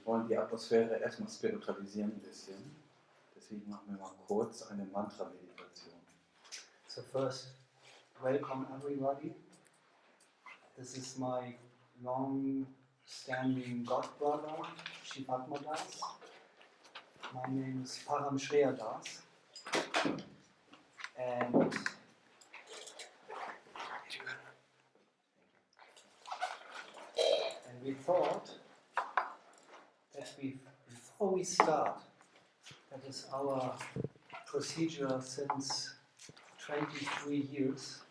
wollen die Atmosphäre erstmal spiritualisieren ein bisschen. Deswegen machen wir mal kurz eine Mantra-Meditation. So first, welcome everybody. This is my long-standing god brother, Shivatma Das. My name is Param Shreya Das. And we thought that before we start, that is our procedure since 23 years,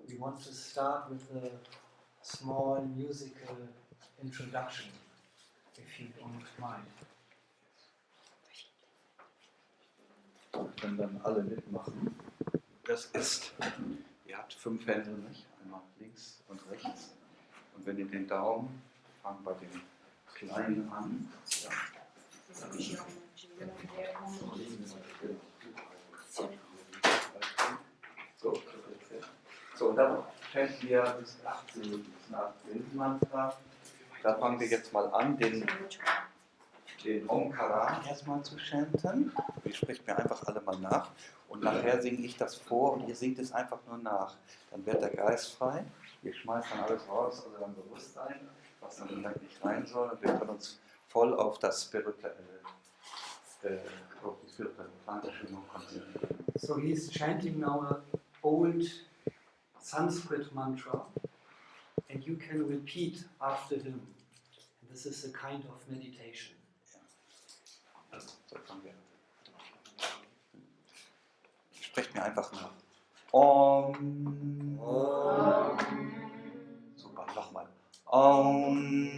we want to start with a small musical introduction, if you don't mind. Können dann alle mitmachen. Das ist, ihr habt 5 Hände, nicht? Einmal links und rechts. Und wenn ihr den Daumen, fangt bei dem Kleinen an. Ja. So, und dann fällt ihr das 18. Mantra. Da fangen wir jetzt mal an, den Omkara erstmal zu chanten. Ihr sprecht mir einfach alle mal nach. Und nachher singe ich das vor und ihr singt es einfach nur nach. Dann wird der Geist frei. Wir schmeißen dann alles raus, also dann Bewusstsein, was dann vielleicht nicht rein soll. Und wir können uns voll auf das spirituelle, auf die spirituelle Planterstimmung konzentrieren. So he's chanting now an old Sanskrit mantra, and you can repeat after him. And this is a kind of meditation. So fangen wir. Sprecht mir einfach nach. Om. Om. Super, nochmal. Om.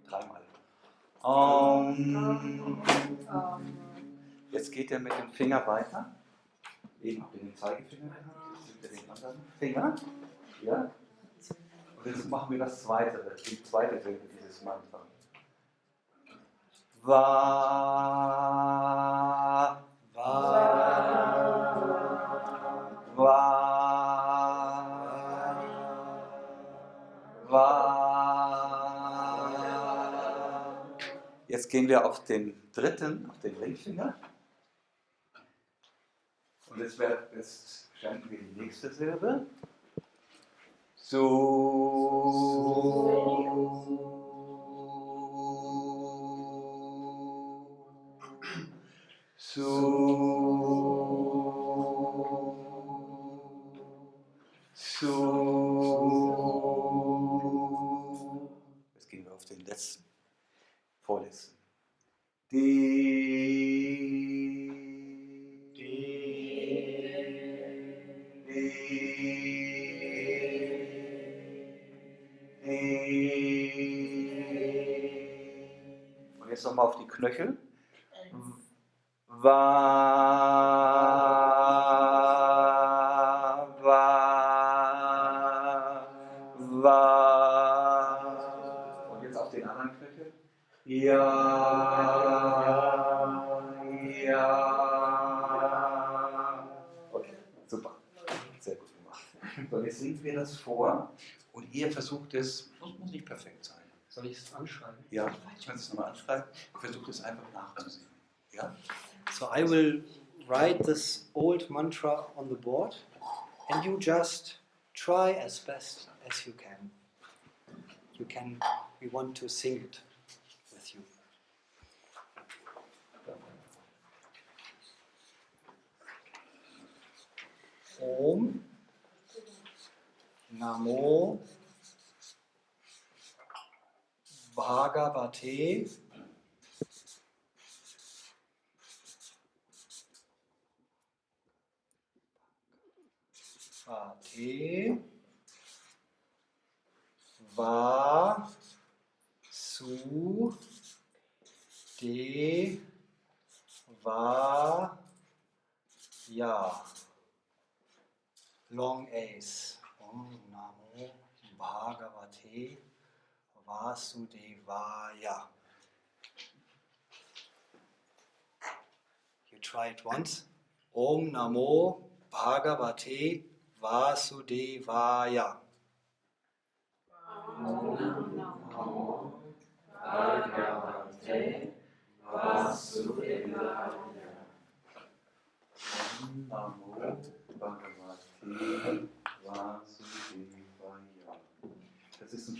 Dreimal. Om. Jetzt geht er mit dem Finger weiter. Eben habt ihr den Zeigefinger gehabt, jetzt nimmt ihr den anderen Finger. Ja? Und jetzt machen wir das zweite, die zweite Silbe dieses Mantra. Va, va, va, va. Jetzt gehen wir auf den dritten, auf den Ringfinger. Und jetzt chanten wir die nächste Silbe. Jetzt gehen wir auf den letzten, vorletzten. Und jetzt nochmal auf die Knöchel. Va, va, va. Und jetzt auf den anderen Knöchel. Ja, ja. Okay, super. Sehr gut gemacht. So, jetzt singen wir das vor und ihr versucht es, muss nicht perfekt sein. Soll ich es anschreiben? Ja, du kannst es nochmal anschreiben. Versucht es einfach nachzusingen. Ja? So I will write this old mantra on the board and you just try as best as you can. We want to sing it with you. Om Namo Bhagavate Vate Va Su De Va Ya. Long A's. Om Namo Bhagavate Vasudevaya. You try it once. Om Namo Bhagavate Vasudevaya. Om Namo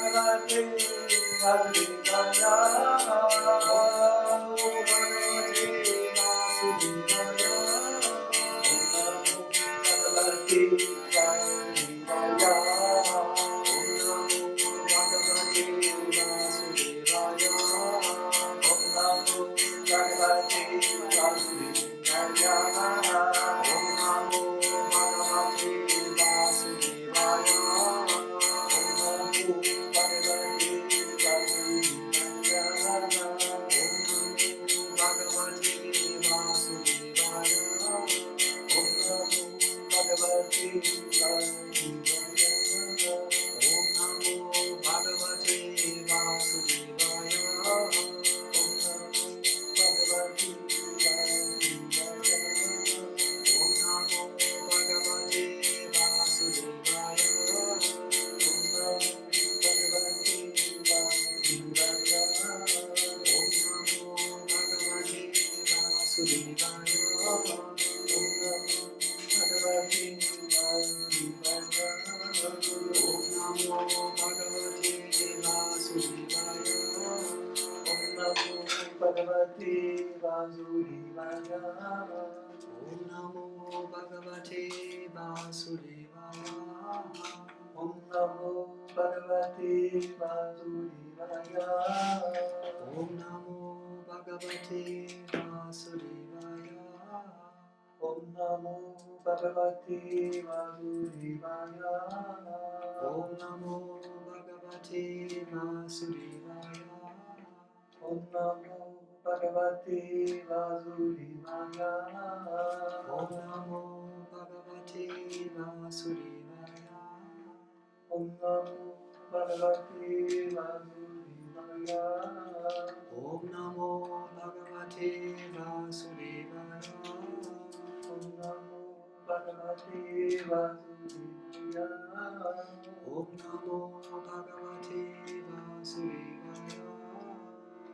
Bhagavate Vasudevaya. Om Namo Bhagavate Vasudevaya. Om Namo Bhagavate Vasudevaya. Om Namo Bhagavate Vasudevaya. Om Namo Bhagavate Vasudevaya. Om Namo Bhagavate Vasudevaya. Om Namo Bhagavate Vasudevaya. Om Namo Bhagavate Vasudevaya. Om Namo Bhagavate Vasudevaya. Om Namo Bhagavate Vasudevaya. Om Namo Bhagavate Vasudevaya.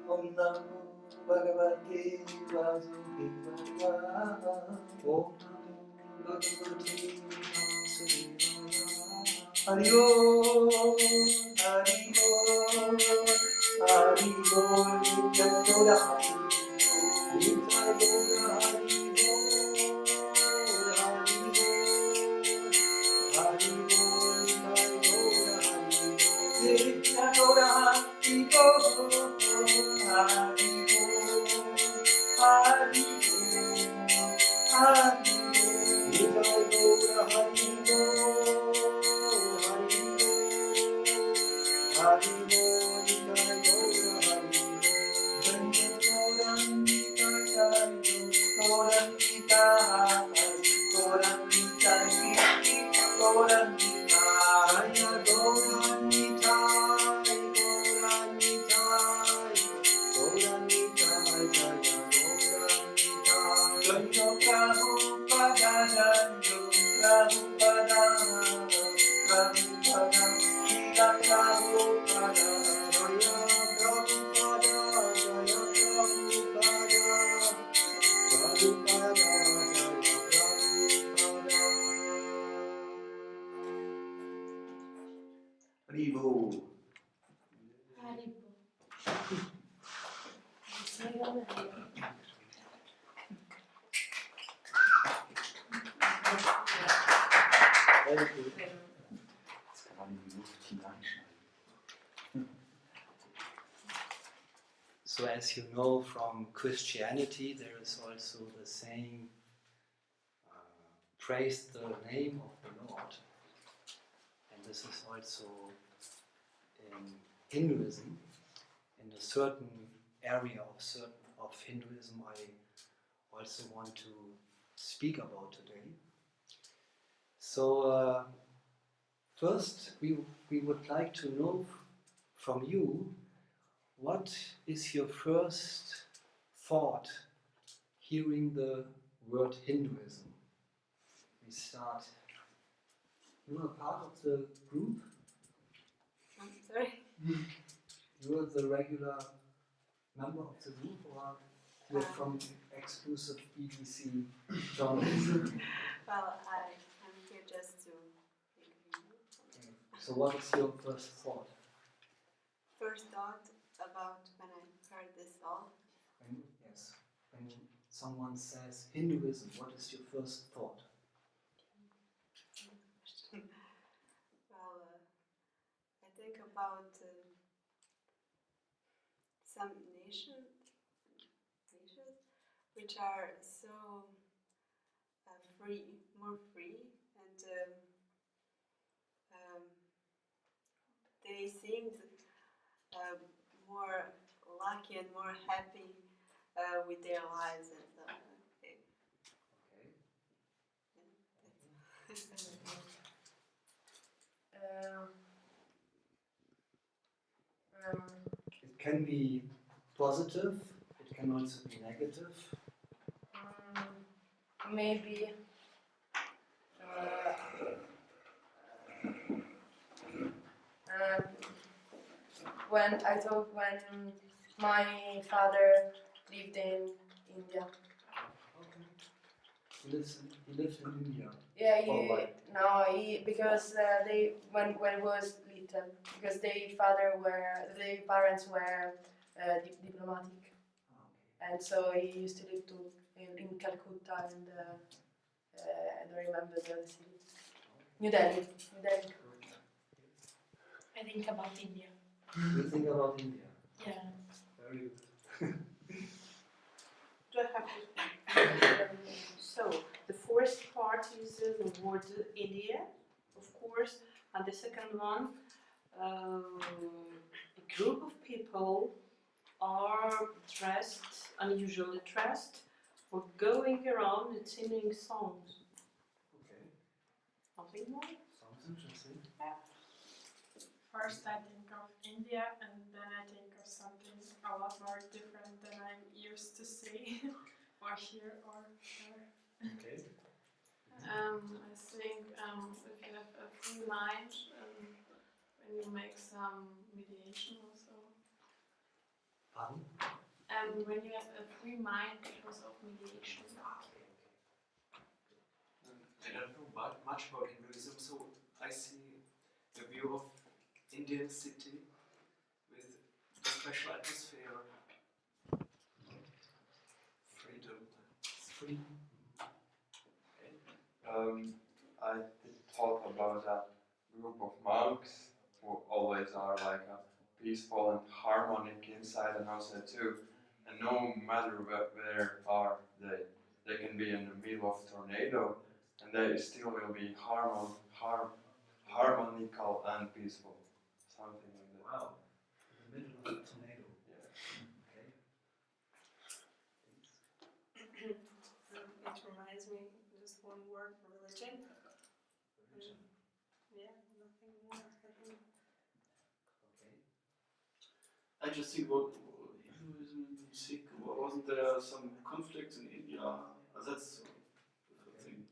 Om Namo Bhagavate Vasudevaya. Om Namo Bhagavate Vasudevaya. Hari Bol, Hari Bol, Hari Bol, Nitya Gaura Hari Bol, Nitya Gaura Hari Bol, Hari Bol, Hari Bol, Hari So as you know from Christianity, there is also the saying, praise the name of the Lord. And this is also in Hinduism. In a certain area of Hinduism, I also want to speak about today. So first, we would like to know from you, what is your first thought hearing the word Hinduism? We start. You are part of the group? I'm sorry. You are the regular member of the group, or you're from exclusive BBC journalism? Well, I'm here just to make a video. So what is your first thought? first thought about when I heard this song? When someone says Hinduism, what is your first thought? Well, I think about some nations which are so free, more free, and they seemed more lucky and more happy with their lives. And okay. It can be positive, it can also be negative. Maybe when my father lived in India. Okay. He lived in India. Yeah, because when he was little, because their parents were diplomatic, and so he used to live in Calcutta and I don't remember the other city. New Delhi. I think about India. You think about India? Yeah. Very good. Do I have to? So the first part is the word India, of course, and the second one, a group of people are unusually dressed, or going around and singing songs. Okay. Nothing more? Sounds interesting. First I think of India and then I think of something a lot more different than I'm used to see or hear or hear. Okay. I think if you have a free mind when you make some mediation also. Pardon? When you have a free mind because of mediation. I don't know much about Hinduism, so I see the view of Indian city with a special atmosphere, freedom. Free. I thought about a group of monks who always are like a peaceful and harmonic inside and outside too. And no matter where are they can be in the middle of tornado and they still will be harmonical and peaceful. Something like that. Wow. In the middle of a tornado. Yeah. Okay. It reminds me just one word, religion. Religion. Yeah, nothing more. Okay. I just think about Hinduism and Sikh. Wasn't there some conflicts in India? That's the thing.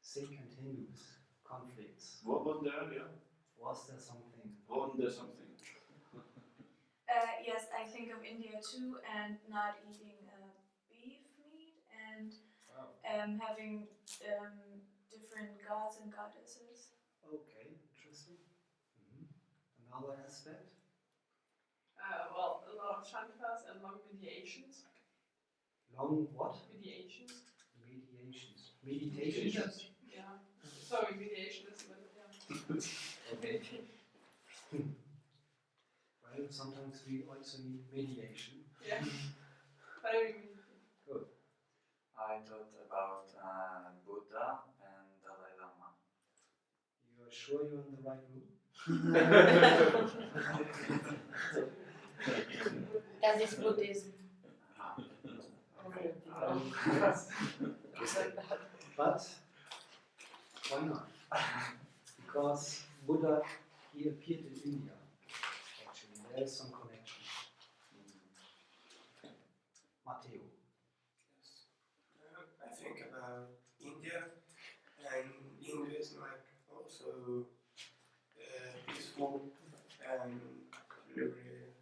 Sikh and Hindus, conflicts. What was there? Yeah. Was there something? Wasn't there something? Yes, I think of India too, and not eating beef meat and having different gods and goddesses. Okay, interesting. Another aspect? Well, a lot of shantras and long mediations. Long what? Mediations. Mediations. Meditations. Yeah. Sorry, mediation is yeah. Okay. Well, sometimes we also need mediation. Yeah. Very mean. Good. I thought about Buddha and Dalai Lama. You are sure you're in the right room? That is Buddhism. But why not? Because Buddha, he appeared in India. Actually, there is some connection. Matteo. Yes. I think about India and Hinduism, like also peaceful and very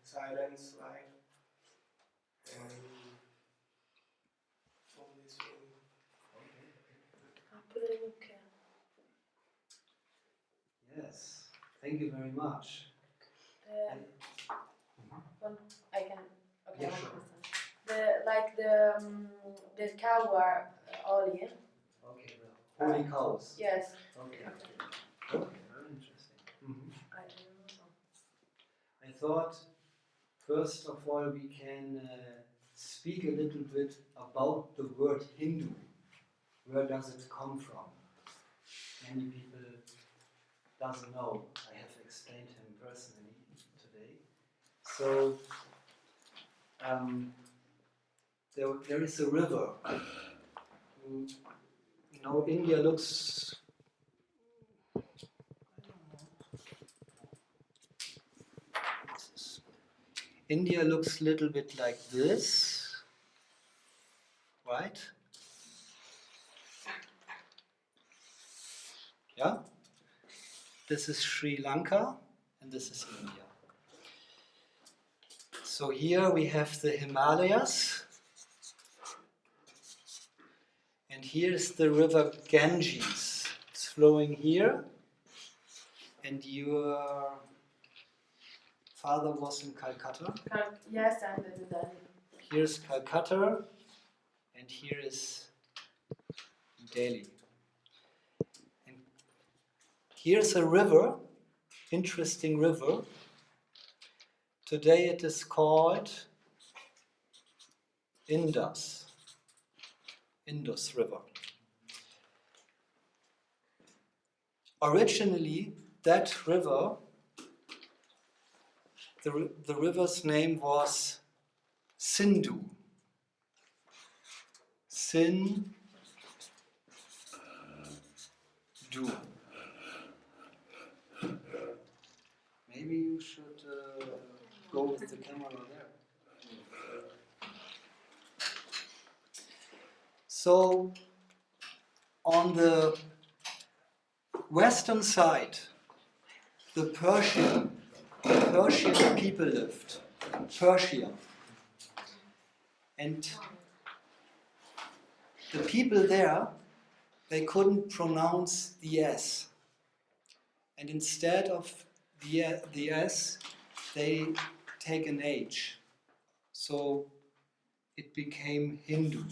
silence, like and all this thing. Yes, thank you very much. I can. Okay. Yeah, I sure. understand. The cow are holy. Okay, the holy cows. Yes. Okay. Okay, very interesting. I don't know. I thought, first of all, we can speak a little bit about the word Hindu. Where does it come from? Many people doesn't know. I have explained him personally today. So there is a river. You know, India looks. I don't know. India looks a little bit like this, right? Yeah? This is Sri Lanka and this is India. So here we have the Himalayas and here is the river Ganges. It's flowing here and your father was in Calcutta. Yes, and the Delhi. Here's Calcutta and here is Delhi. And here's a river, interesting river. Today it is called Indus River. Originally, that river, the river's name was Sindhu. Sindhu. Maybe you should go with the camera there. So, on the western side, the Persian people lived. Persia. And the people there, they couldn't pronounce the S. And instead of the S, they take an H. So it became Hindu.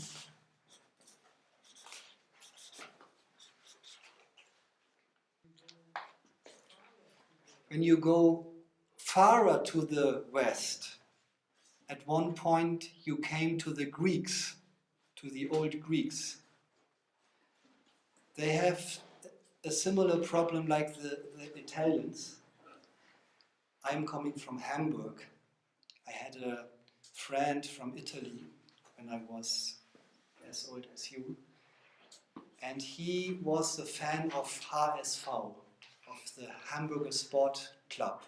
When you go farther to the west, at one point you came to the Greeks, to the old Greeks. They have a similar problem like the Italians. I'm coming from Hamburg. I had a friend from Italy when I was as old as you. And he was a fan of HSV, of the Hamburger Sport Club.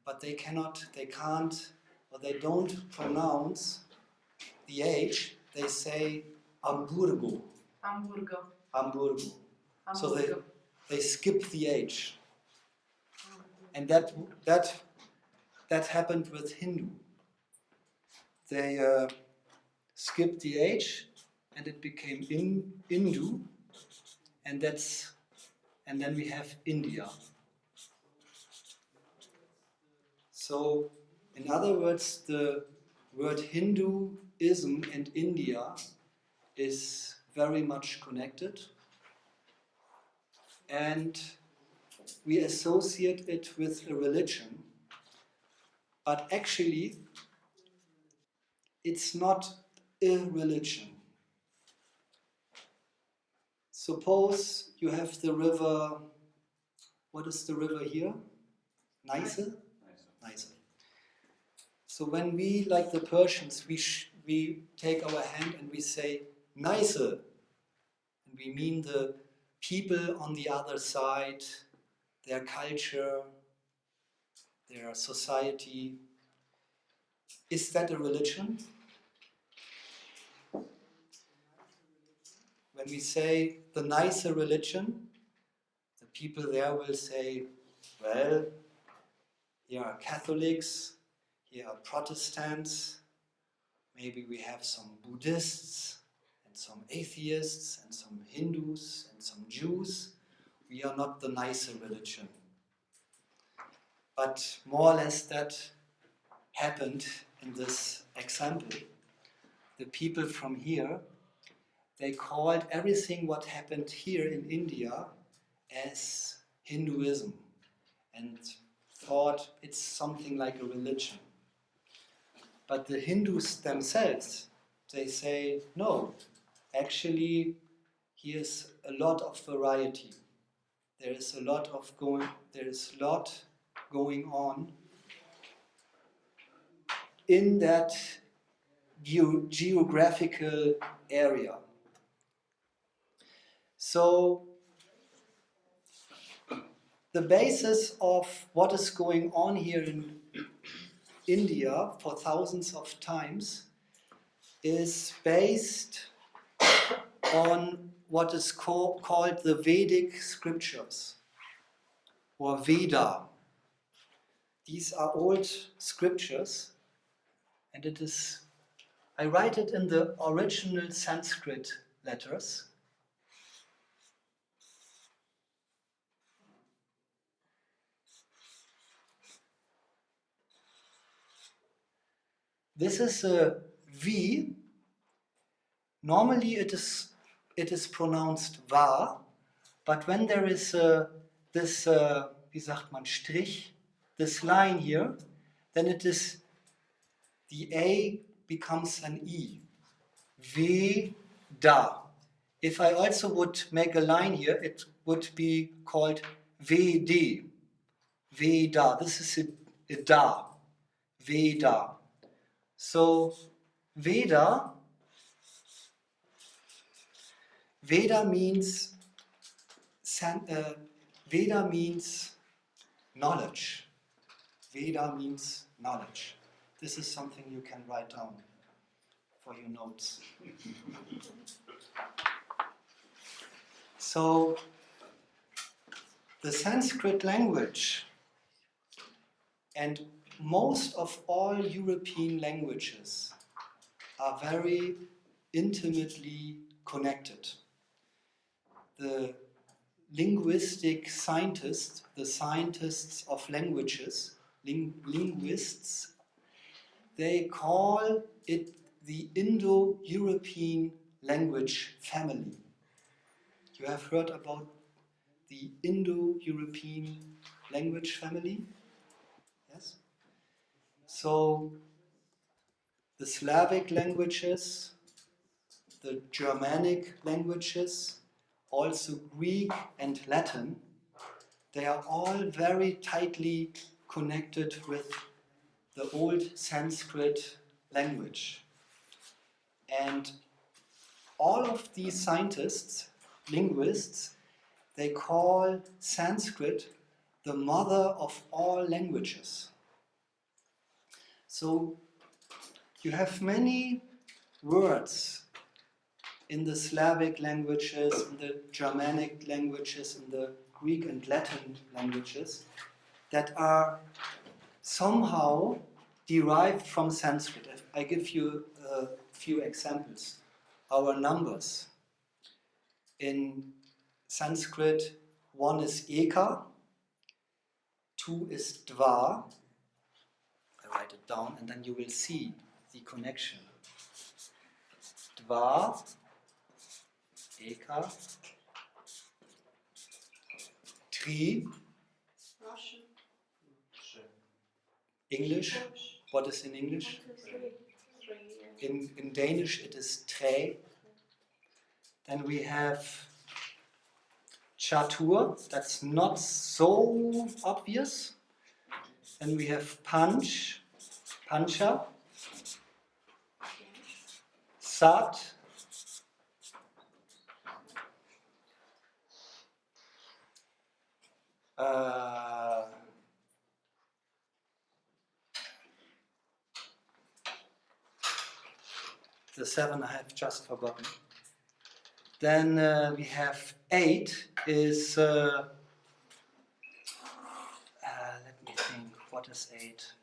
But they don't pronounce the H, they say Hamburgo. Hamburgo. So they skip the H. And that happened with Hindu. They skipped the H and it became Hindu, and then we have India. So, in other words, the word Hinduism and India is very much connected, and we associate it with a religion, but actually it's not a religion. Suppose you have the river, what is the river here? Neiße? Neiße. So when we, like the Persians, we take our hand and we say Neiße, and we mean the people on the other side, their culture, their society. Is that a religion? When we say the Neiße religion, the people there will say, well, here are Catholics, here are Protestants, maybe we have some Buddhists and some atheists and some Hindus and some Jews. We are not the Neiße religion. But more or less that happened in this example. The people from here, they called everything what happened here in India as Hinduism and thought it's something like a religion. But the Hindus themselves, they say, no, actually here's a lot of variety. There is a lot going on in that geographical area. So the basis of what is going on here in India for thousands of times is based on what is called the Vedic scriptures or Veda. These are old scriptures, and I write it in the original Sanskrit letters. This is a V. Normally it is pronounced Va, but when there is this, wie sagt man, Strich, this line here, then the A becomes an E. Veda. If I also would make a line here, it would be called Vede. Veda. This is a da. Veda. So Veda means knowledge. Veda means knowledge. This is something you can write down for your notes. So the Sanskrit language and most of all European languages are very intimately connected. The linguistic scientists, the scientists of languages, linguists, they call it the Indo-European language family. You have heard about the Indo-European language family? Yes? So the Slavic languages, the Germanic languages, also Greek and Latin, they are all very tightly connected with the old Sanskrit language. And all of these scientists, linguists, they call Sanskrit the mother of all languages. So you have many words in the Slavic languages, in the Germanic languages, in the Greek and Latin languages that are somehow derived from Sanskrit. I give you a few examples. Our numbers. In Sanskrit, 1 is eka, 2 is dva. I write it down and then you will see the connection. Dva, eka, tri. Russian. English. What is in English? 1, 2, 3. In Danish it is tre. Then we have chatur, that's not so obvious. Then we have panch, pancha, sat, the 7 I have just forgotten. Then we have 8 is, let me think, what is 8?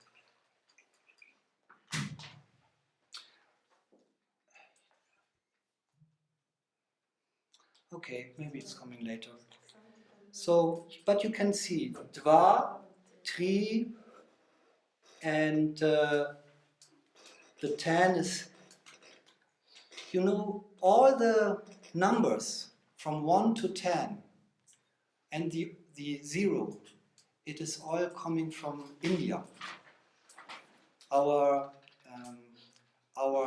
Okay, maybe it's coming later. So, but you can see, dva, tri, and the 10 is, you know, all the numbers from 1 to 10 and the 0, it is all coming from India. Our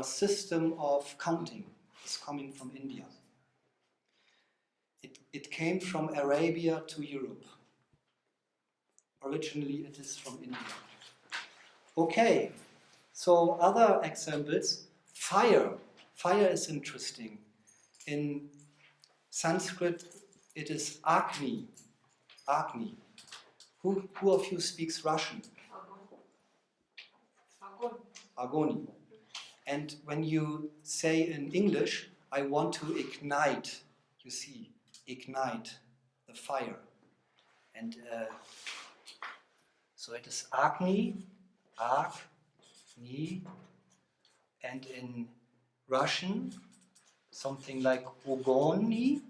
system of counting is coming from India. It came from Arabia to Europe. Originally it is from India. Okay, so other examples. Fire. Fire is interesting. In Sanskrit it is Agni. Agni. Who of you speaks Russian? Agoni. And when you say in English, I want to ignite, you see, ignite the fire. And so it is Agni, Agni, and in Russian, something like Ogoni,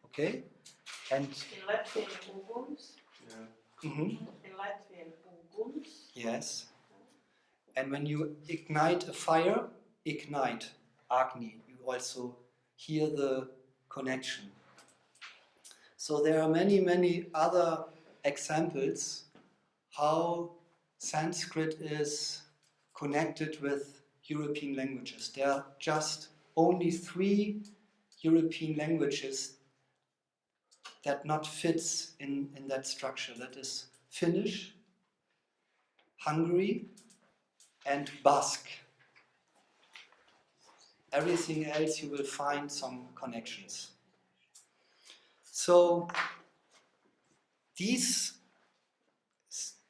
okay? And In Latvian, uguns. mhm, In Latvian, uguns. yes. And when you ignite a fire, ignite, Agni, you also hear the connection. So there are many, many other examples how Sanskrit is connected with European languages. There are just only 3 European languages that not fits in that structure. That is Finnish, Hungary, and Basque. Everything else you will find some connections. So these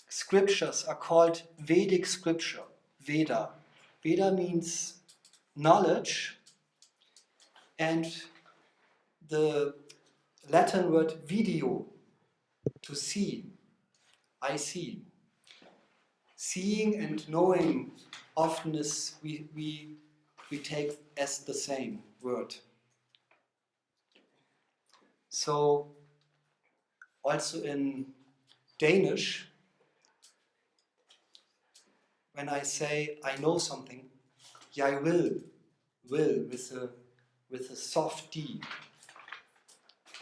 scriptures are called Vedic scripture, Veda. Veda means knowledge, and the Latin word video, to see, I see. Seeing and knowing often is we take as the same word. So also in Danish, when I say I know something, jeg will with a soft D,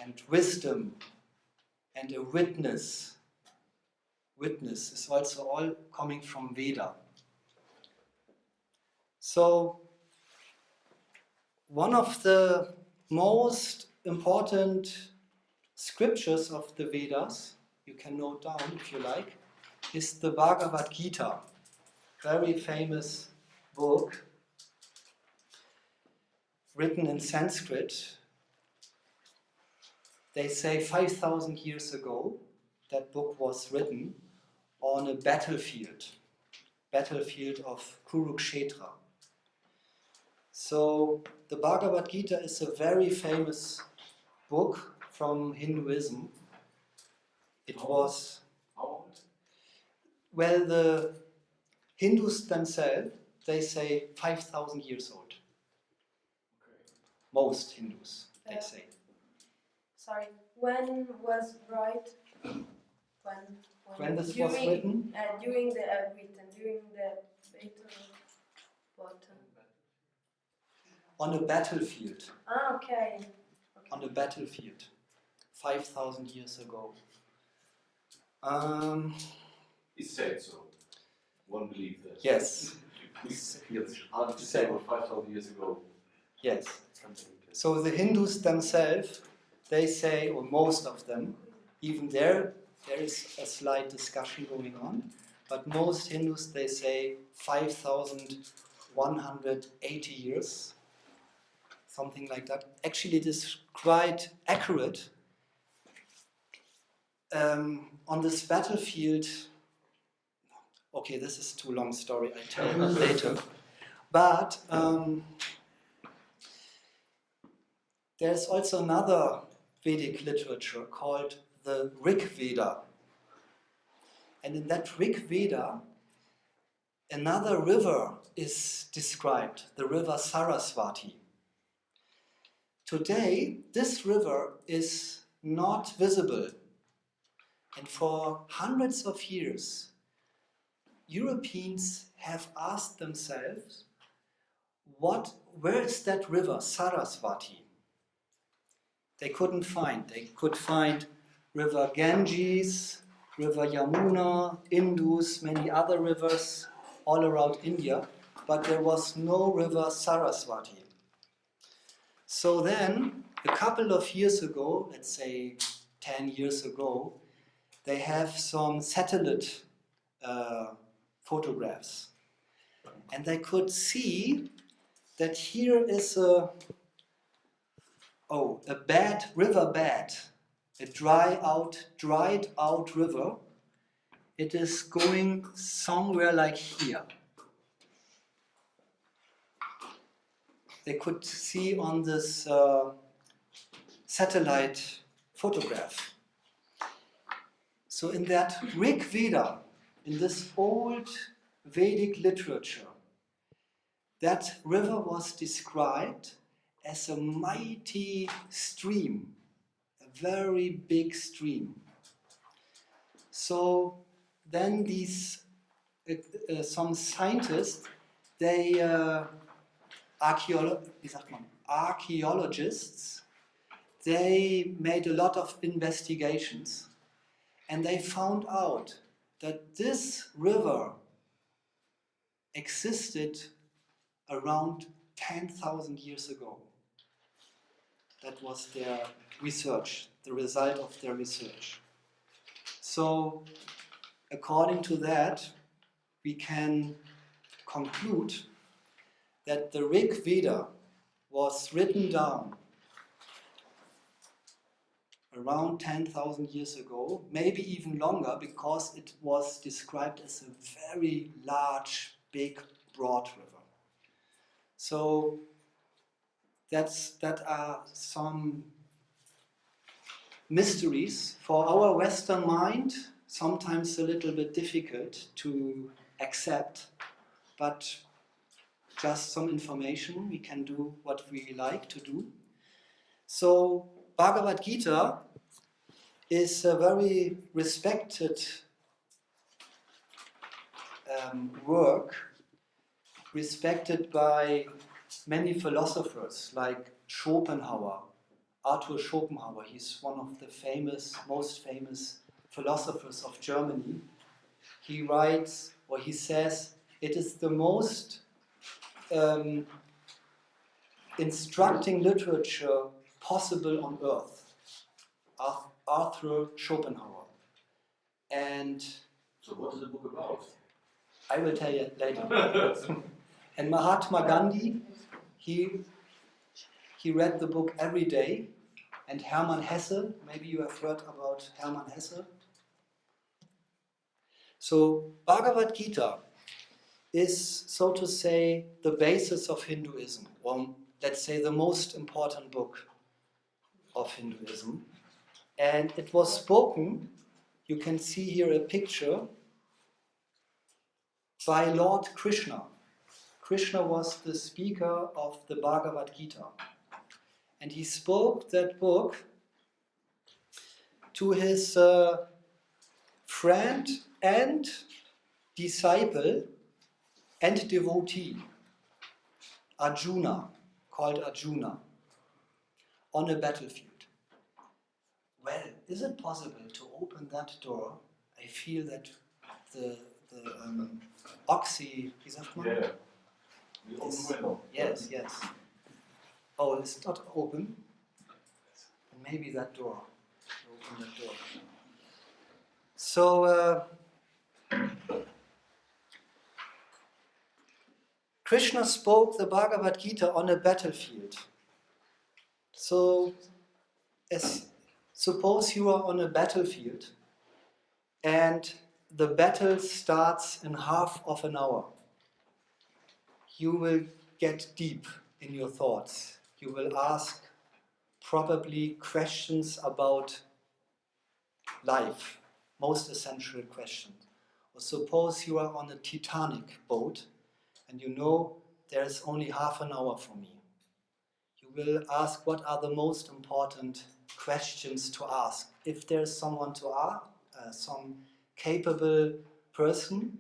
and wisdom and a witness. Witness is also all coming from Veda. So one of the most important scriptures of the Vedas, you can note down if you like, is the Bhagavad Gita, very famous book written in Sanskrit. They say 5,000 years ago that book was written on a battlefield of Kurukshetra. So the Bhagavad Gita is a very famous book from Hinduism. It was, well, the Hindus themselves, they say 5,000 years old. Most Hindus, they say. Sorry, when was right? When this was written? During the battle. What? On a battlefield. Ah, okay. On a battlefield, 5,000 years ago. It's said so. One believes that. Yes. It's hard to say what 5,000 years ago. Yes. So the Hindus themselves, they say, or most of them, even there is a slight discussion going on, but most Hindus, they say 5,180 years, something like that. Actually, it is quite accurate. On this battlefield, okay, this is too long story, I tell you later, but there's also another Vedic literature called the Rig Veda. And in that Rig Veda, another river is described, the river Saraswati. Today, this river is not visible. And for hundreds of years, Europeans have asked themselves, where is that river, Sarasvati? They couldn't find. They could find river Ganges, river Yamuna, Indus, many other rivers all around India, but there was no river Sarasvati. So then, a couple of years ago, let's say 10 years ago, they have some satellite photographs. And they could see that here is a riverbed, a dried out river. It is going somewhere like here. They could see on this satellite photograph. So in that Rig Veda, in this old Vedic literature, that river was described as a mighty stream, a very big stream. So then these some scientists, they archaeologists, they made a lot of investigations, and they found out that this river existed around 10,000 years ago. That was their research, the result of their research. So, according to that, we can conclude that the Rig Veda was written down around 10,000 years ago, maybe even longer, because it was described as a very large, big, broad river. So that are some mysteries for our Western mind, sometimes a little bit difficult to accept, but just some information. We can do what we like to do. So Bhagavad Gita is a very respected work, respected by many philosophers like Schopenhauer, Arthur Schopenhauer. He's one of the most famous philosophers of Germany. He writes, or he says, it is the most instructing literature possible on earth. Arthur Schopenhauer. And So what is the book about? I will tell you later. And Mahatma Gandhi, he read the book every day. And Hermann Hesse, maybe you have heard about Hermann Hesse. So Bhagavad Gita is, so to say, the basis of Hinduism, or let's say the most important book of Hinduism. And it was spoken, you can see here a picture, by Lord Krishna. Krishna was the speaker of the Bhagavad Gita. And he spoke that book to his friend and disciple and devotee, Arjuna, called Arjuna, on a battlefield. Well, is it possible to open that door? I feel that the oxy, wie sagt man? Yeah. The open window. Yes. Oh, it's not open. Maybe that door. Open that door. So, Krishna spoke the Bhagavad Gita on a battlefield. So, suppose you are on a battlefield and the battle starts in half of an hour. You will get deep in your thoughts. You will ask probably questions about life, most essential questions. Or suppose you are on a Titanic boat and you know there is only half an hour for me. You will ask what are the most important questions to ask. If there is someone to ask, some capable person,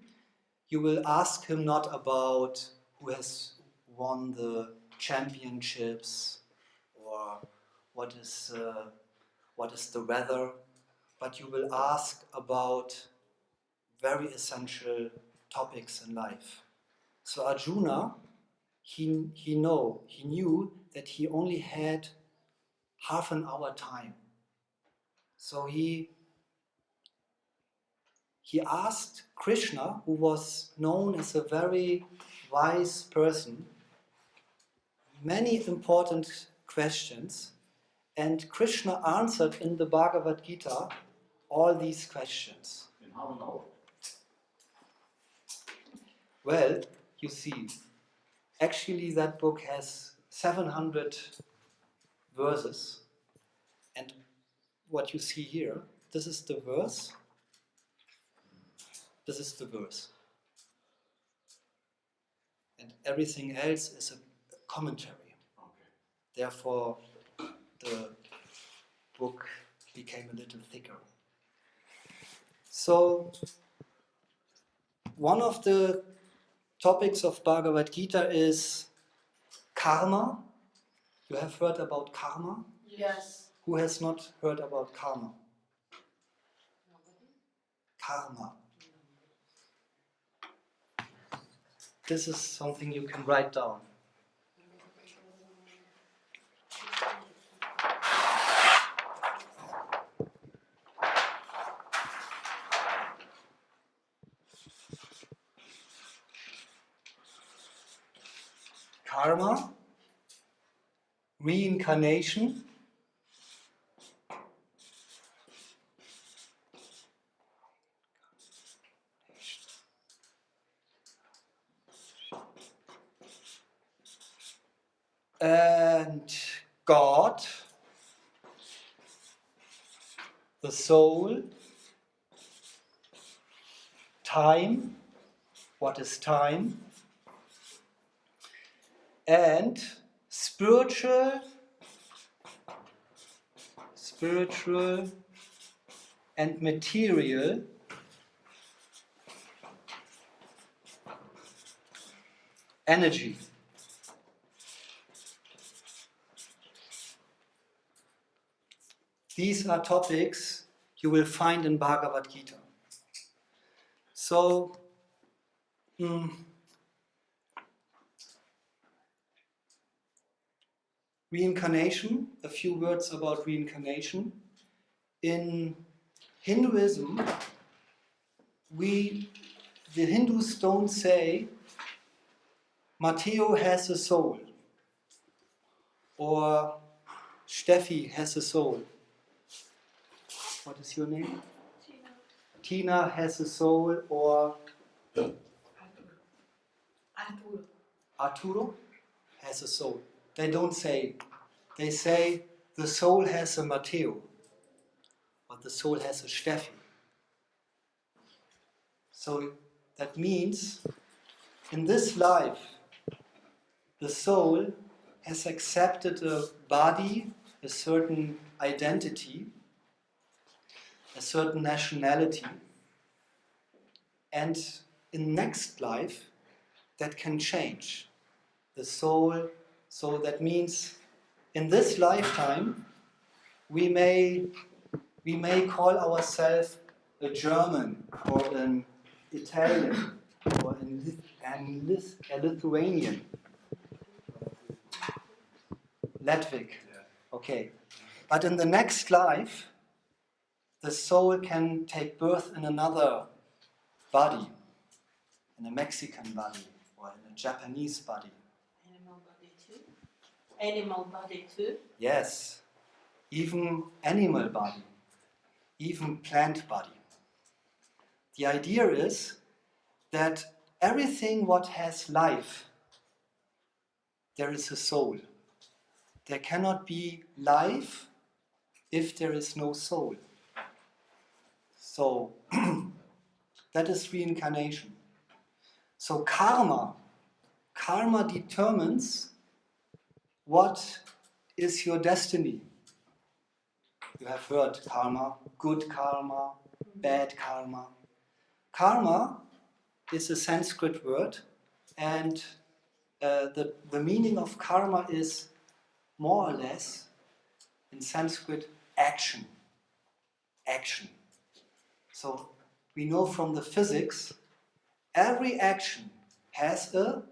you will ask him not about who has won the championships or what is the weather, but you will ask about very essential topics in life. So Arjuna, he knew that he only had half an hour time. So he asked Krishna, who was known as a very wise person, many important questions, and Krishna answered in the Bhagavad Gita all these questions. In half an hour. Well, you see, actually that book has 700 verses, and what you see here, this is the verse, this is the verse. And everything else is a commentary. Okay. Therefore, the book became a little thicker. So, one of the topics of Bhagavad Gita is karma. You have heard about karma? Yes. Who has not heard about karma? Karma. This is something you can write down. Karma, reincarnation, and God, the soul, time, what is time, and spiritual and material energy. These are topics you will find in Bhagavad Gita. So, reincarnation, a few words about reincarnation. In Hinduism, the Hindus don't say Matteo has a soul or Steffi has a soul. What is your name? Tina. Tina has a soul, or Arturo has a soul. They don't say. They say the soul has a Matteo, or the soul has a Steffi. So that means in this life, the soul has accepted a body, a certain identity, a certain nationality, and in next life that can change. The soul, so that means in this lifetime we may call ourselves a German or an Italian or a Lithuanian. Latvic. Okay. But in the next life, the soul can take birth in another body, in a Mexican body or in a Japanese body. Animal body too? Animal body too? Yes, even animal body, even plant body. The idea is that everything what has life, there is a soul. There cannot be life if there is no soul. So, that is reincarnation. So karma determines what is your destiny. You have heard karma, good karma, bad karma. Karma is a Sanskrit word, and the meaning of karma is more or less, in Sanskrit, action. Action. So we know from the physics, every action has a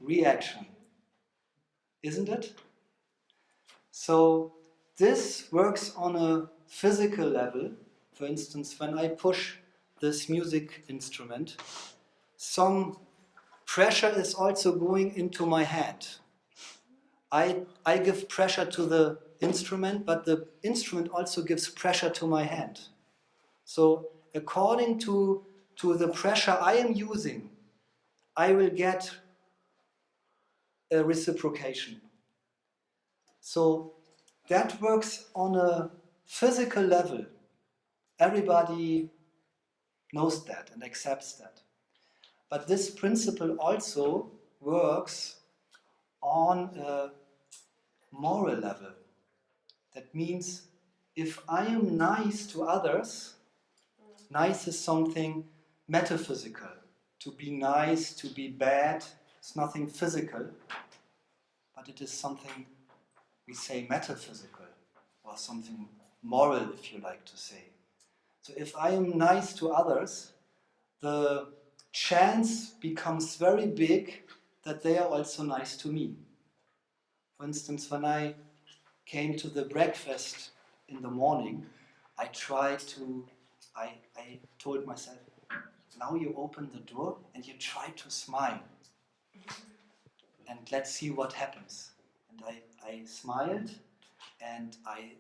reaction. Isn't it? So this works on a physical level. For instance, when I push this music instrument, some pressure is also going into my hand. I give pressure to the instrument, but the instrument also gives pressure to my hand. So according to the pressure I am using, I will get a reciprocation. So that works on a physical level. Everybody knows that and accepts that. But this principle also works on a moral level. That means if I am nice to others, nice is something metaphysical. To be nice, to be bad, it's nothing physical, but it is something we say metaphysical, or something moral, if you like to say. So if I am nice to others, the chance becomes very big that they are also nice to me. For instance, when I came to the breakfast in the morning, I told myself, now you open the door and you try to smile. And let's see what happens. And I smiled and I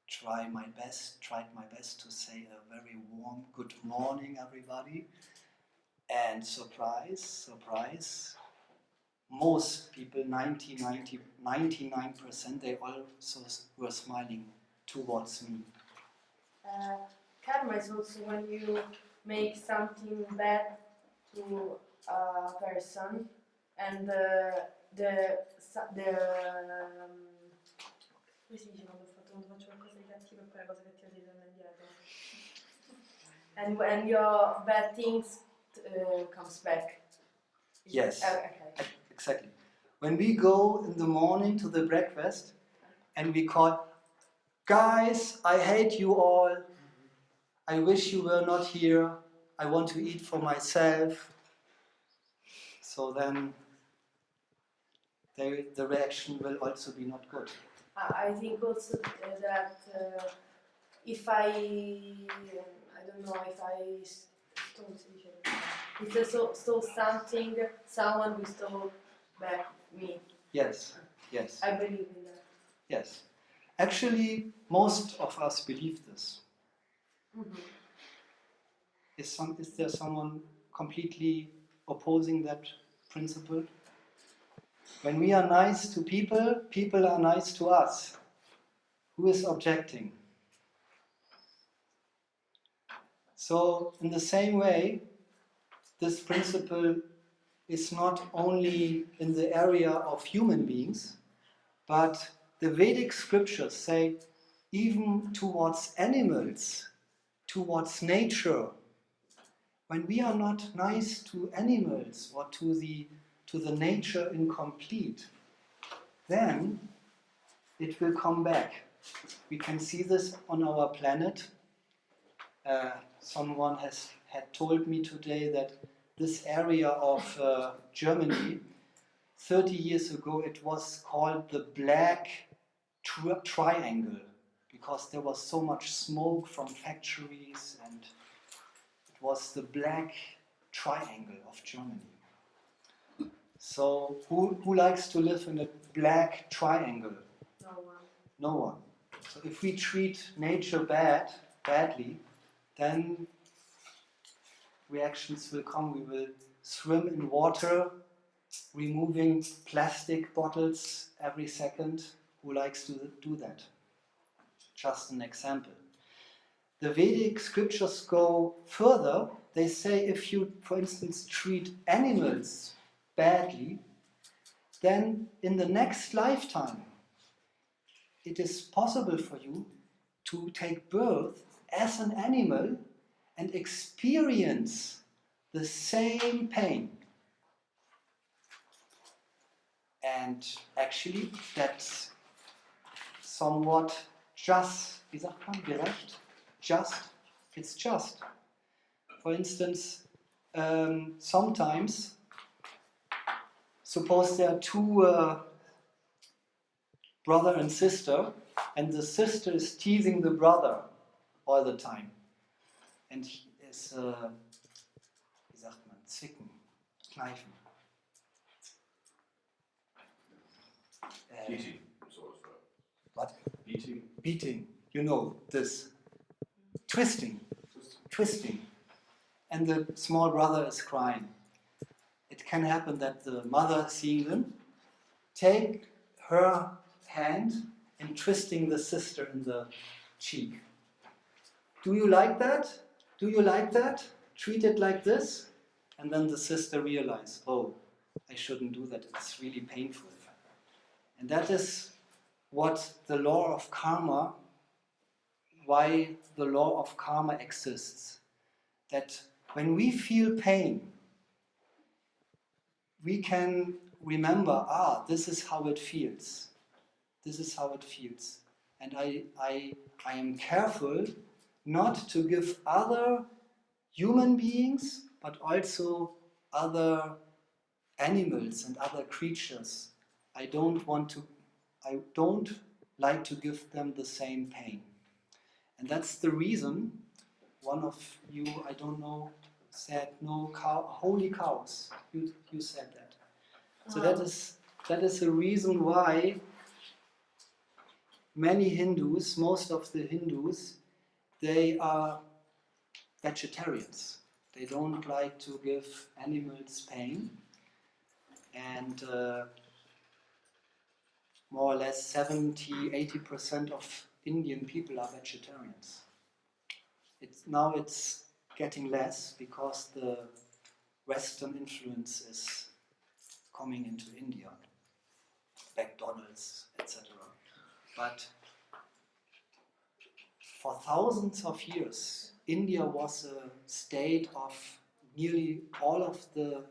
tried my best to say a very warm good morning, everybody. And surprise, most people, 99%, they also were smiling towards me. Karma is also when you make something bad to a person, and come si dice quando faccio qualcosa di cattivo e poi la cosa cattiva ti torna indietro? And when your bad things comes back. Yes, Okay. exactly. When we go in the morning to the breakfast and we call, guys, I hate you all. I wish you were not here. I want to eat for myself. So then the reaction will also be not good. I think also that if I don't know if I stole something, someone will stole back me. Yes. I believe in that. Yes. Actually, most of us believe this. Mm-hmm. Is there someone completely opposing that principle? When we are nice to people, people are nice to us. Who is objecting? So, in the same way, this principle is not only in the area of human beings, but the Vedic scriptures say even towards animals, towards nature. When we are not nice to animals or to the nature incomplete, then it will come back. We can see this on our planet. Someone had told me today that this area of Germany, 30 years ago, it was called the Black Triangle, because there was so much smoke from factories, and it was the Black Triangle of Germany. So who likes to live in a Black Triangle? No one. No one. So if we treat nature badly, then reactions will come. We will swim in water, removing plastic bottles every second. Who likes to do that? Just an example. The Vedic scriptures go further. They say if you, for instance, treat animals badly, then in the next lifetime, it is possible for you to take birth as an animal and experience the same pain. And actually, that's somewhat just, wie sagt man, gerecht? Just, it's just. For instance, sometimes, suppose there are two brother and sister, and the sister is teasing the brother all the time. And he is, wie sagt man, zwicken, kneifen. Beating. So as well. What? Beating. Beating, you know, this. Twisting. And the small brother is crying. It can happen that the mother, seeing them, take her hand and twisting the sister in the cheek. Do you like that? Do you like that? Treat it like this? And then the sister realizes, oh, I shouldn't do that. It's really painful. And that is what the law of karma, why the law of karma exists. That when we feel pain, we can remember, this is how it feels. This is how it feels. And I am careful not to give other human beings, but also other animals and other creatures. I don't like to give them the same pain. And that's the reason one of you, I don't know, said no holy cows. You said that. So that is the reason why many Hindus, most of the Hindus, they are vegetarians. They don't like to give animals pain. And more or less 70-80% of Indian people are vegetarians. Now it's getting less because the Western influence is coming into India, McDonald's, etc. But for thousands of years, India was a state of nearly all of the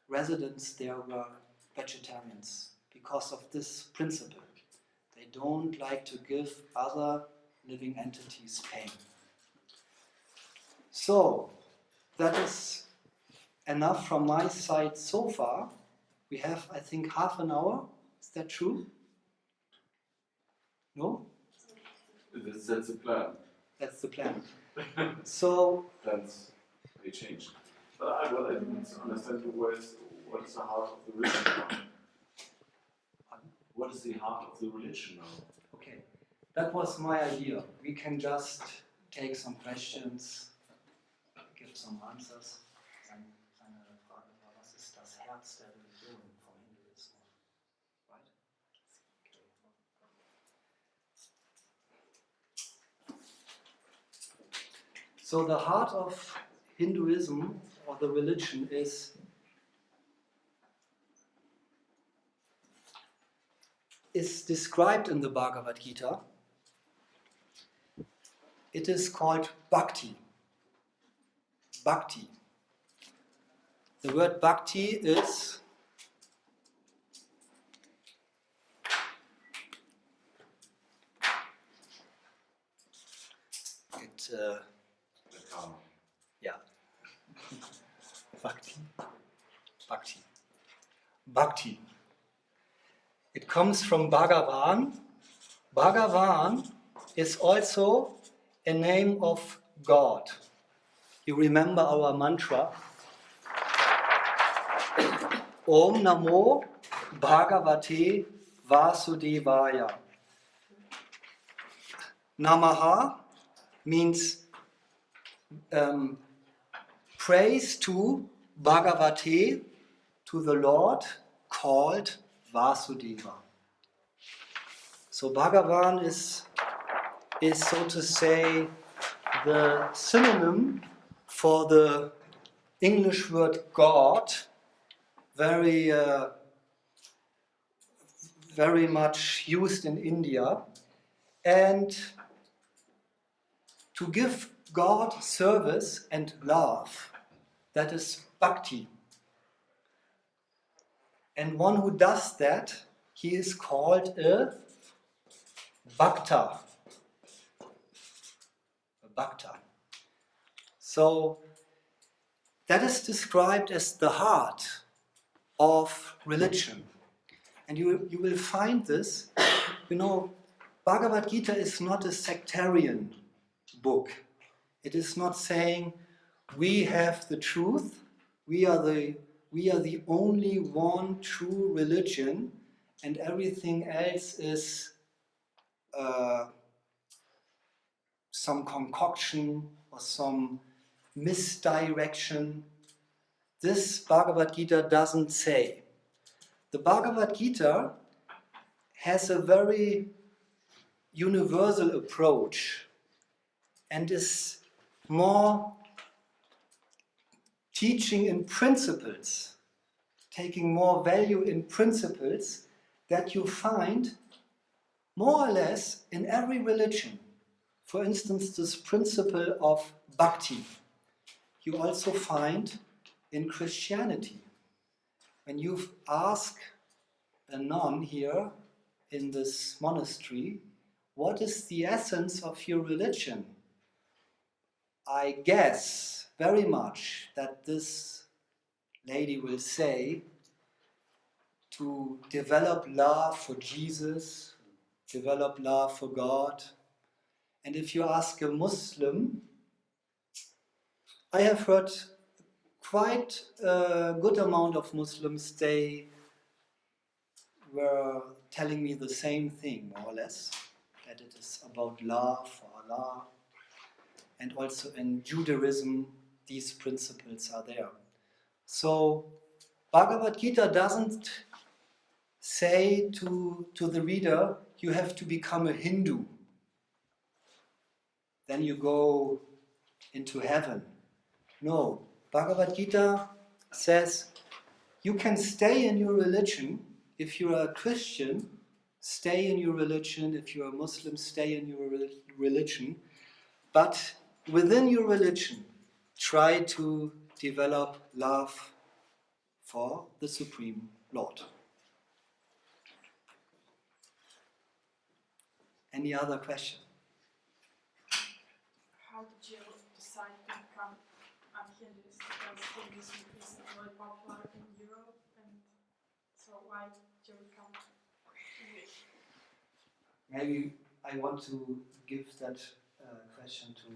residents there were vegetarians because of this principle. They don't like to give other living entities pain. So, that is enough from my side so far. We have, I think, half an hour. Is that true? No? That's the plan. That's the plan. So Plans, they change. But what I didn't understand was what is the heart of the religion now? What is the heart of the religion now? okay, that was my idea. We can just take some questions, give some answers. Seine Frage war, was ist das Herz der Religion vom Hinduismus? Right? So the heart of Hinduism, or the religion, is described in the Bhagavad Gita. It is called bhakti. Bhakti. The word bhakti is Bhakti. It comes from Bhagavan. Bhagavan is also a name of God. You remember our mantra? Om Namo Bhagavate Vasudevaya. Namaha means praise to Bhagavate, to the Lord, called Vasudeva. So Bhagavan is so to say the synonym for the English word God, very much used in India. And to give God, service and love. That is bhakti. And one who does that, he is called a bhakta. A bhakta. So that is described as the heart of religion. And you will find this, Bhagavad Gita is not a sectarian book. It is not saying we have the truth, we are the only one true religion, and everything else is some concoction or some misdirection. This Bhagavad Gita doesn't say. The Bhagavad Gita has a very universal approach and is more teaching in principles, taking more value in principles that you find more or less in every religion. For instance, this principle of bhakti you also find in Christianity. When you ask a nun here in this monastery, what is the essence of your religion? I guess very much that this lady will say to develop love for Jesus, develop love for God. And if you ask a Muslim, I have heard quite a good amount of Muslims, they were telling me the same thing, more or less, that it is about love for Allah. And also in Judaism, these principles are there. So Bhagavad Gita doesn't say to the reader, you have to become a Hindu. Then you go into heaven. No, Bhagavad Gita says you can stay in your religion. If you are a Christian, stay in your religion. If you are a Muslim, stay in your religion. But within your religion, try to develop love for the Supreme Lord. Any other question? How did you decide to become a Hinduist? Because Hinduism is really popular in Europe, and so why did you become Hinduist? Maybe I want to give that question to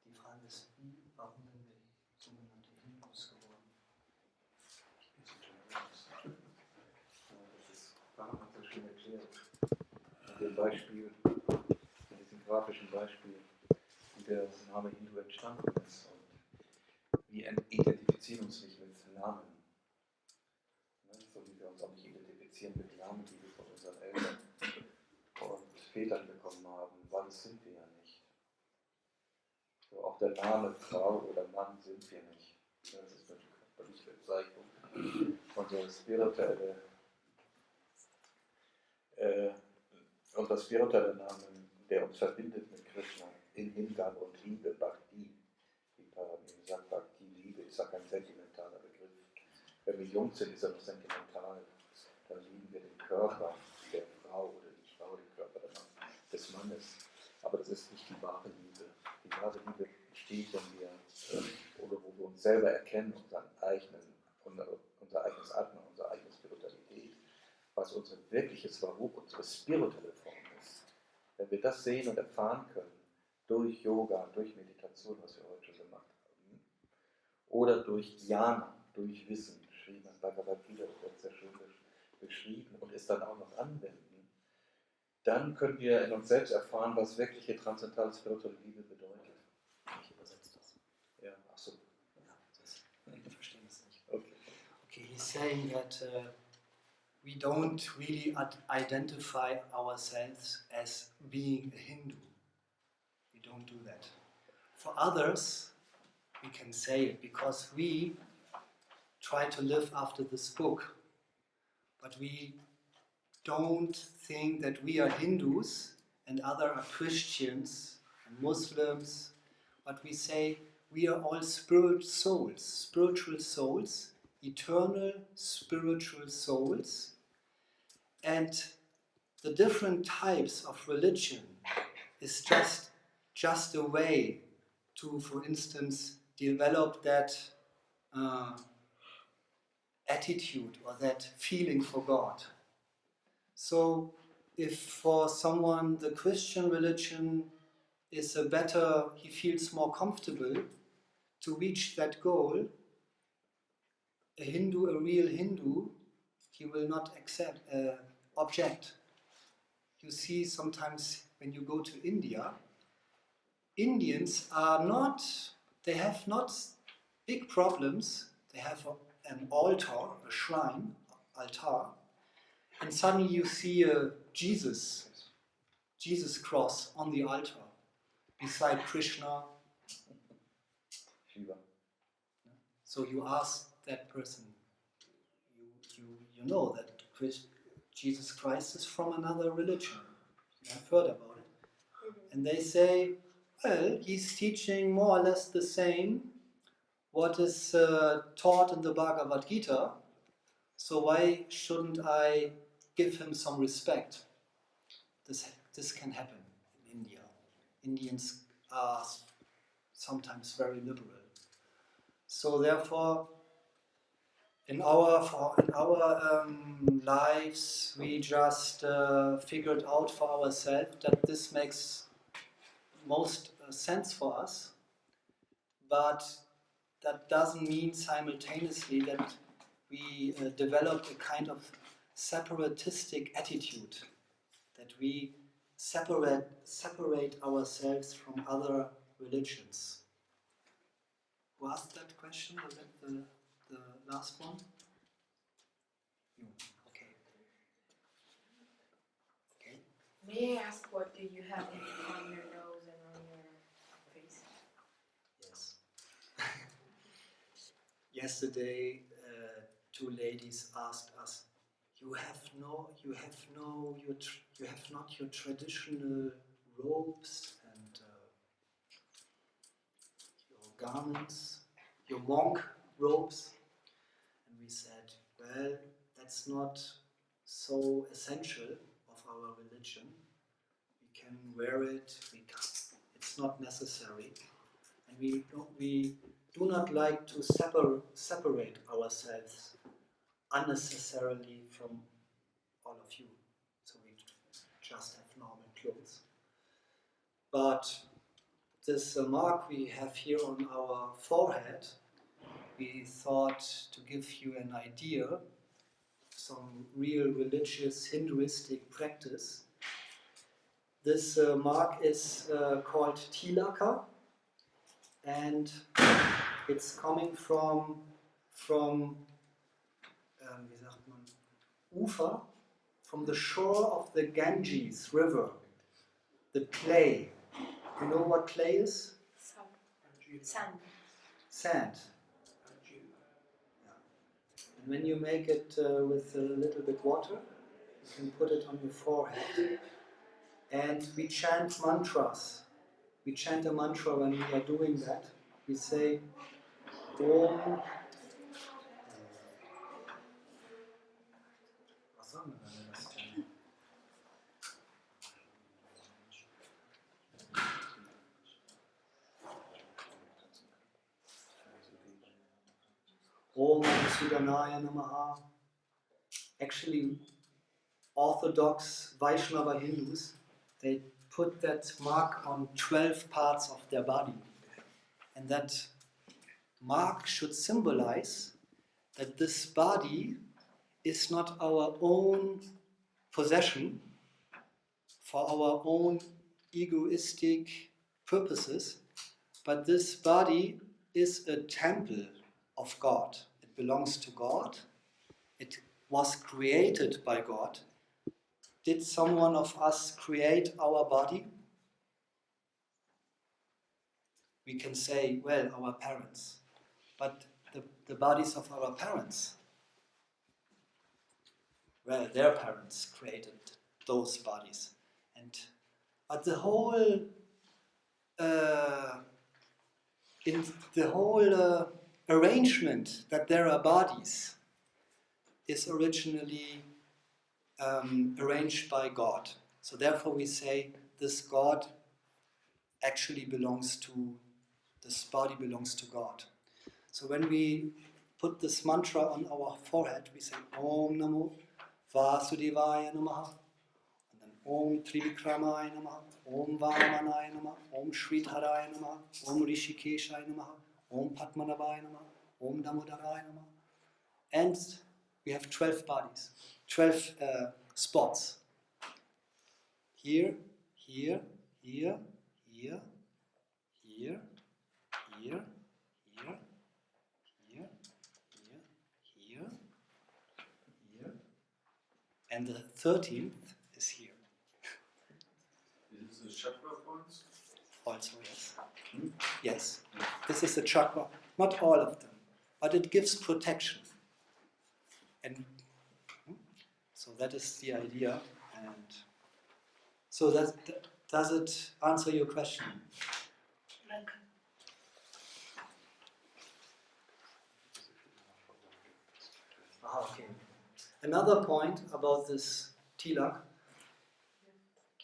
die Frage ist, warum sind wir sogenannte Hindus geworden? Das hat so schön erklärt. Mit dem Beispiel, mit diesem grafischen Beispiel, wie der Name Hindu entstanden ist. Und wir identifizieren uns nicht mit Namen. So wie wir uns auch nicht identifizieren mit Namen, die wir von unseren Eltern und Vätern bekommen haben, weil das sind wir ja nicht. So auch der Name Frau oder Mann sind wir nicht. Das ist eine körperliche Bezeichnung. Unser spiritueller Name, der uns verbindet mit Krishna in Hingabe und Liebe, Bhakti. Wie Paramir sagt, Bhakti, Liebe ist ja kein sentimentaler Begriff. Wenn wir jung sind, ist er noch sentimental. Dann lieben wir den Körper der Frau oder die Frau, den Körper des Mannes. Aber das ist nicht die wahre Liebe. Die wahre Liebe steht, wenn wir, oder wo wir uns selber erkennen, unser eigenes Atmen, unsere eigene Spiritualität, was unser wirkliches Warum, unsere spirituelle Form ist. Wenn wir das sehen und erfahren können, durch Yoga, durch Meditation, was wir heute schon gemacht haben, oder durch Jnana, durch Wissen, Srimad Bhagavad Gita, das wird sehr schön beschrieben und es dann auch noch anwenden, dann können wir in uns selbst erfahren, was wirkliche transzendentale spirituelle Liebe bedeutet. Ich übersetze das. Ja, ach so. Ja, ich verstehe das nicht. Okay, he's saying that we don't really identify ourselves as being a Hindu. We don't do that. For others, we can say it because we try to live after this book. But we don't think that we are Hindus and others are Christians and Muslims. but we say we are all spiritual souls, eternal spiritual souls, and the different types of religion is just a way to, for instance, develop that attitude or that feeling for God. So if for someone the Christian religion is a better, he feels more comfortable to reach that goal, a real Hindu, he will not object. You see sometimes when you go to India, Indians are not, they have not big problems. They have an altar, a shrine, altar, and suddenly you see a Jesus cross on the altar beside Krishna. Shiva. So you ask that person, you know that Jesus Christ is from another religion. You have heard about it. And they say, well, he's teaching more or less the same what is taught in the Bhagavad Gita, so why shouldn't I give him some respect? This can happen in India. Indians are sometimes very liberal. So therefore, in our lives, we just figured out for ourselves that this makes most sense for us, but that doesn't mean simultaneously that we develop a kind of separatistic attitude, that we separate ourselves from other religions. Who asked that question? Was that the last one? You. Okay. Okay. May I ask what do you have on your nose and on your face? Yes. Yesterday, two ladies asked us, you have not your traditional robes and your garments, your monk robes. And we said, well, that's not so essential of our religion. We can wear it, it's not necessary. And we do not like to separate ourselves unnecessarily from all of you. So we just have normal clothes. But this mark we have here on our forehead, we thought to give you an idea, some real religious Hinduistic practice. This mark is called tilaka, and it's coming from wie sagt man, Ufer, from the shore of the Ganges River, the clay. You know what clay is? Sand. Sand. Yeah. And when you make it with a little bit water, you can put it on your forehead. And we chant mantras. We chant a mantra when we are doing that. We say, Om. Was sagen wir, wenn wir das chanten? Om Sudanaya Namaha. Actually, Orthodox Vaishnava Hindus, they put that mark on 12 parts of their body. And that mark should symbolize that this body is not our own possession for our own egoistic purposes, but this body is a temple of God. It belongs to God. It was created by God. Did someone of us create our body? We can say, well, our parents. But the bodies of our parents, well, their parents created those bodies. But the whole in the whole arrangement that there are bodies is originally arranged by God. So therefore we say this God actually belongs to, this body belongs to God. So when we put this mantra on our forehead, we say Om Namo Vasudevaya Namaha, and then Om Trivikramaya Namaha, Om Vamanaya Namaha, Om Sridharaya Namaha, Om Rishikeshaya Namaha, Om Padmanabhaya Namaha, Om Damodaraya Namaha. And we have 12 bodies, 12 spots. Here, here, here, here, here, here, here, here, here, here, and the 13th is here. Is this a chakra points? Also, yes. Yes, this is the chakra, not all of them, but it gives protection. And so that is the idea. And so does it answer your question? Okay. Another point about this tilak.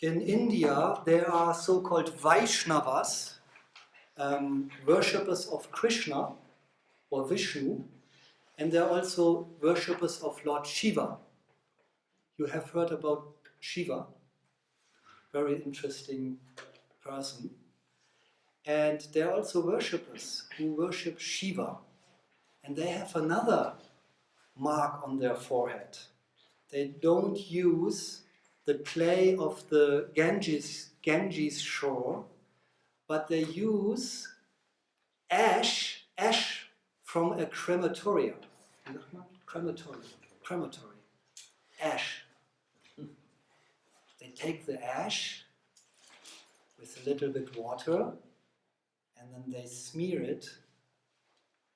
In India, there are so-called Vaishnavas, worshippers of Krishna or Vishnu, and there are also worshippers of Lord Shiva. You have heard about Shiva, very interesting person. And there are also worshippers who worship Shiva, and they have another mark on their forehead. They don't use the clay of the Ganges shore, but they use ash from a crematorium. Crematory. Ash. They take the ash with a little bit water, and then they smear it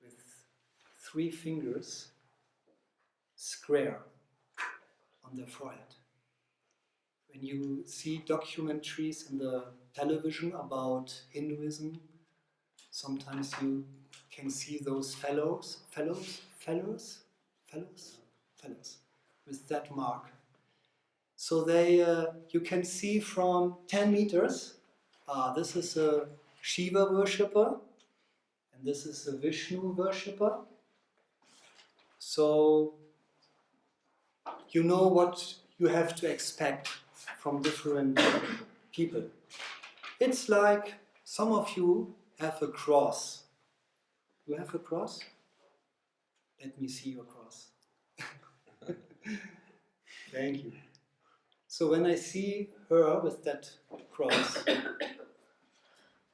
with 3 fingers square on their forehead. When you see documentaries in the television about Hinduism, sometimes you can see those fellows with that mark. So you can see from 10 meters, this is a Shiva worshipper, and this is a Vishnu worshipper. So you know what you have to expect from different people. It's like some of you have a cross. You have a cross? Let me see your cross. Thank you. So when I see her with that cross,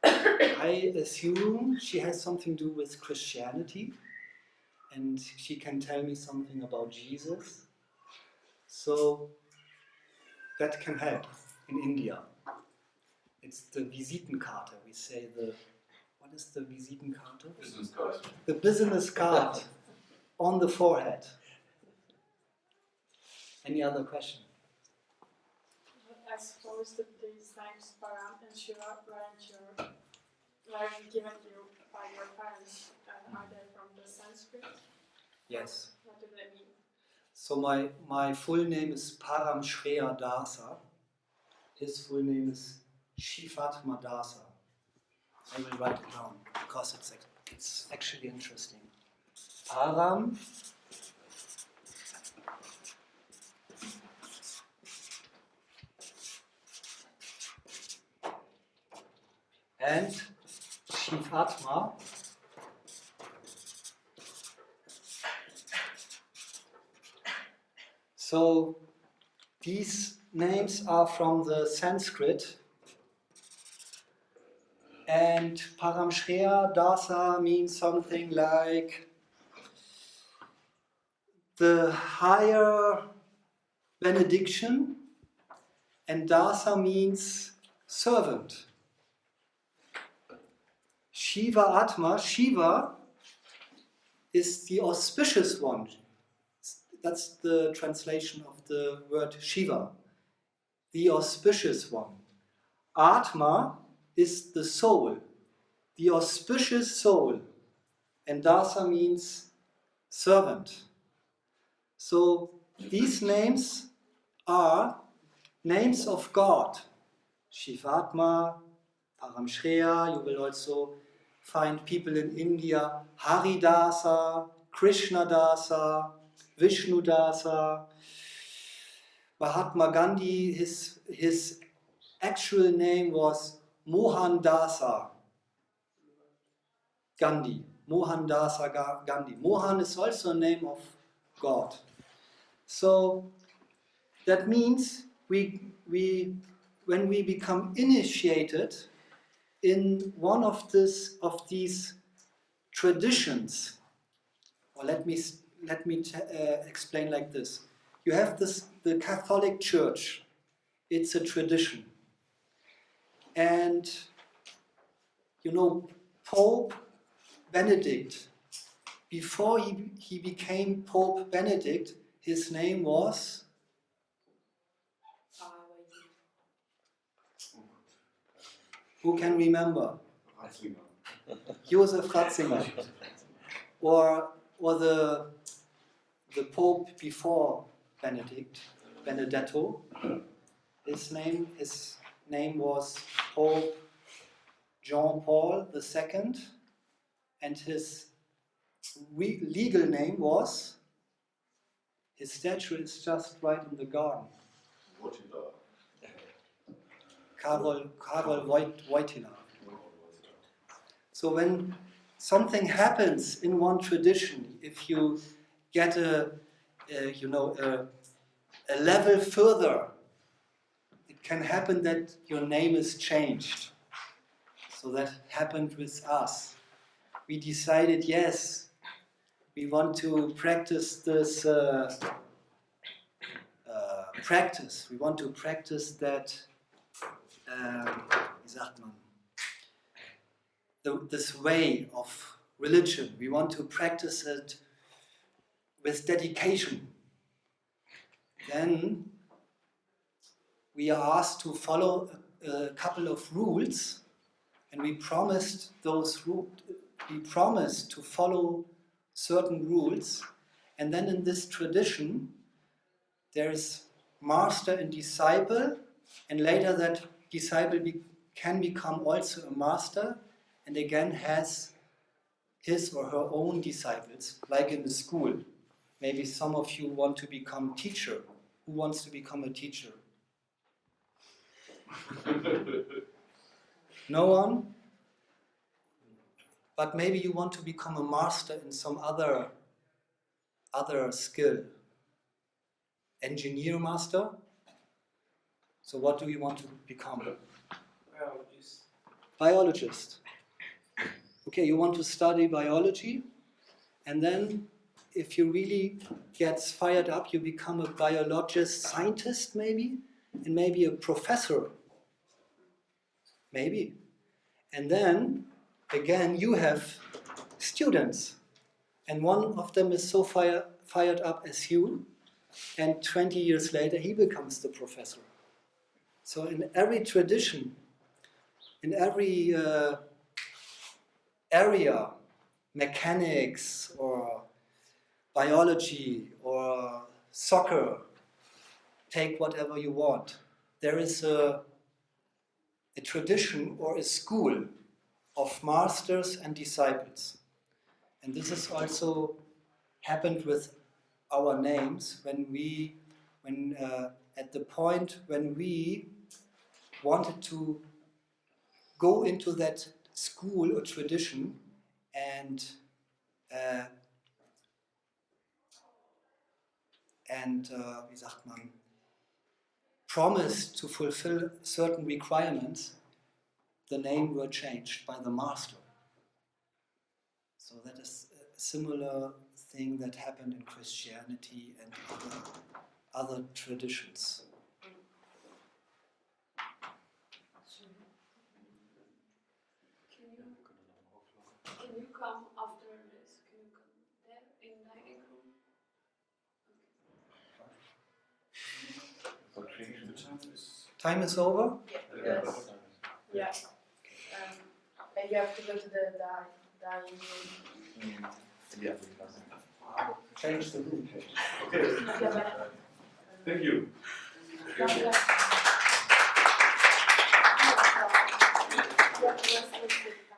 I assume she has something to do with Christianity, and she can tell me something about Jesus. So that can help in India. It's the Visitenkarte. We say what is the Visitenkarte? Business card. The business card on the forehead. Any other question? I suppose that these names Param and Shiva weren't given you by your parents. Are they from the Sanskrit? Yes. What do they mean? So my full name is Param Shreya Dasa. His full name is Shivatma Dasa. I will write it down because it's actually interesting. Param and Shivatma. So these names are from the Sanskrit, and Param Shreya Dasa means something like the higher benediction, and Dasa means servant. Shiva Atma, Shiva is the auspicious one. That's the translation of the word Shiva, the auspicious one. Atma is the soul, the auspicious soul, and dasa means servant. So these names are names of God. Shivatma, Paramshreya, you will also find people in India, Haridasa, Krishnadasa, Vishnudasa. Mahatma Gandhi, his actual name was Mohandasa Gandhi. Mohandasa Gandhi. Mohan is also a name of God. So that means when we become initiated in one of these traditions, or let me explain like this. You have the Catholic Church. It's a tradition. And, you know, Pope Benedict, before he became Pope Benedict, his name was? Who can remember? Joseph Ratzinger. Or the Pope before Benedetto. His name was Pope John Paul II, and his legal name was, his statue is just right in the garden. Karol Wojtyla. So when something happens in one tradition, if you get a level further, it can happen that your name is changed. So that happened with us. We decided, yes, we want to practice this practice. We want to practice that, wie sagt man, this way of religion. We want to practice it with dedication. Then we are asked to follow a couple of rules, and we promised to follow certain rules. And then in this tradition, there is master and disciple, and later that disciple can become also a master, and again has his or her own disciples, like in the school. Maybe some of you want to become teacher. Who wants to become a teacher? No one? But maybe you want to become a master in some other skill. Engineer master? So what do you want to become? Biologist. Okay, you want to study biology, and then if you really get fired up, you become a biologist scientist maybe, and maybe a professor. Maybe. And then, again, you have students, and one of them is so fired up as you, and 20 years later he becomes the professor. So in every tradition, in every area, mechanics or biology or soccer, take whatever you want, there is a tradition or a school of masters and disciples. And this has also happened with our names when at the point when we wanted to go into that school or tradition and wie sagt man, promised to fulfill certain requirements, the name were changed by the master. So that is a similar thing that happened in Christianity and other traditions. Can you come after this? Can you come there in dining room? Time is over? Yes. Yeah. and you have to go to the dining room. Yeah. Change the room. Okay. Thank you. What was the